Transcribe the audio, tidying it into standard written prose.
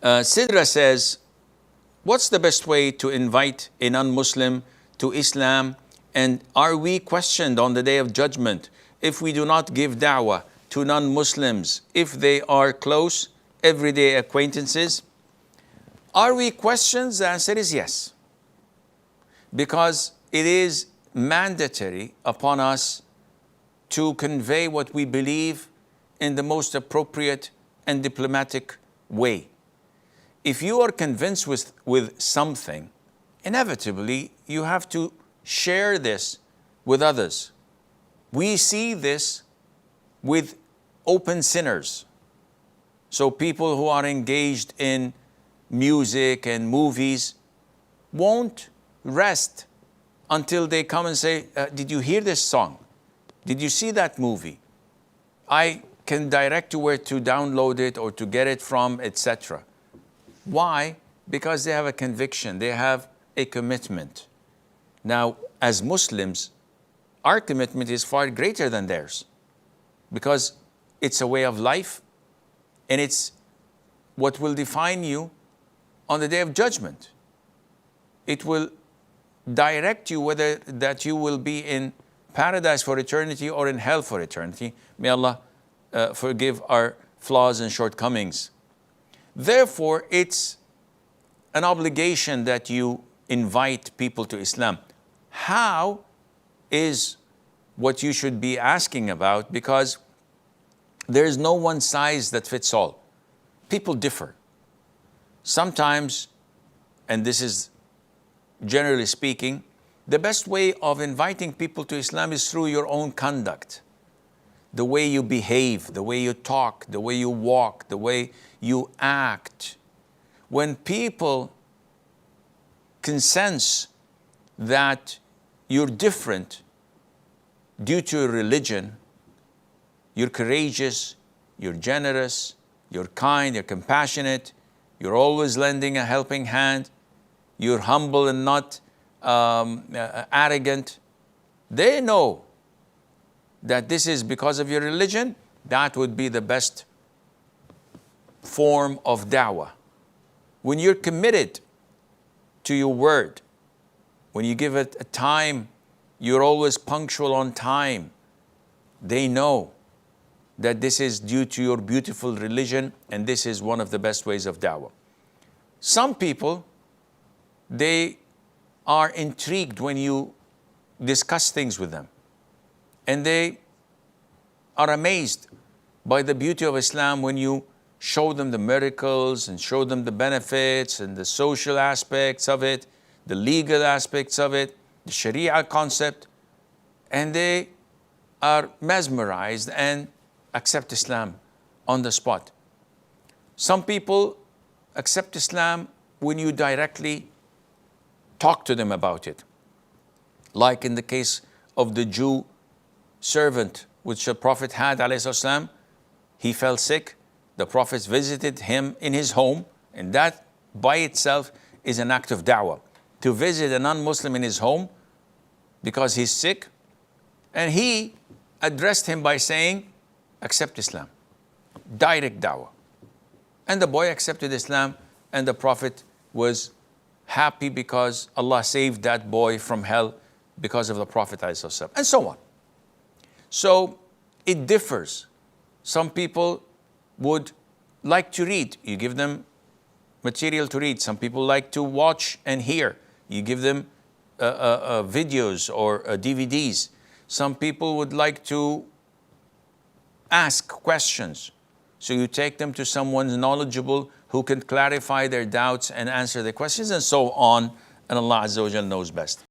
Sidra says, what's the best way to invite a non-Muslim to Islam? And are we questioned on the day of judgment if we do not give da'wah to non-Muslims, if they are close, everyday acquaintances? Are we questioned? The answer is yes. Because it is mandatory upon us to convey what we believe in the most appropriate and diplomatic way. If you are convinced with something, inevitably you have to share this with others. We see this with open sinners. So people who are engaged in music and movies won't rest until they come and say, did you hear this song? Did you see that movie? I can direct you where to download it or to get it from, etc. Why? Because they have a conviction, they have a commitment. Now, as Muslims, our commitment is far greater than theirs because it's a way of life and it's what will define you on the day of judgment. It will direct you whether that you will be in paradise for eternity or in hell for eternity. May Allah forgive our flaws and shortcomings. Therefore, it's an obligation that you invite people to Islam. How is what you should be asking about, because there is no one size that fits all. People differ. Sometimes, and this is generally speaking, the best way of inviting people to Islam is through your own conduct. The way you behave, the way you talk, the way you walk, the way you act. When people can sense that you're different due to your religion, you're courageous, you're generous, you're kind, you're compassionate, you're always lending a helping hand, you're humble and not arrogant, they know that this is because of your religion. That would be the best form of da'wah. When you're committed to your word, when you give it a time, you're always punctual on time, they know that this is due to your beautiful religion, and this is one of the best ways of da'wah. Some people, they are intrigued when you discuss things with them, and they are amazed by the beauty of Islam when you show them the miracles and show them the benefits and the social aspects of it, the legal aspects of it, the Sharia concept, and they are mesmerized and accept Islam on the spot. Some people accept Islam when you directly talk to them about it. Like in the case of the Jew servant which the Prophet had, ﷺ, he fell sick. The Prophet visited him in his home, and that by itself is an act of da'wah. To visit a non-Muslim in his home because he's sick, and he addressed him by saying, accept Islam. Direct da'wah. And the boy accepted Islam, and the Prophet was happy because Allah saved that boy from hell because of the Prophet ﷺ, and so on. So it differs. Some people would like to read. You give them material to read. Some people like to watch and hear. You give them videos or DVDs. Some people would like to ask questions. So you take them to someone knowledgeable who can clarify their doubts and answer their questions, and so on. And Allah Azza wa Jalla knows best.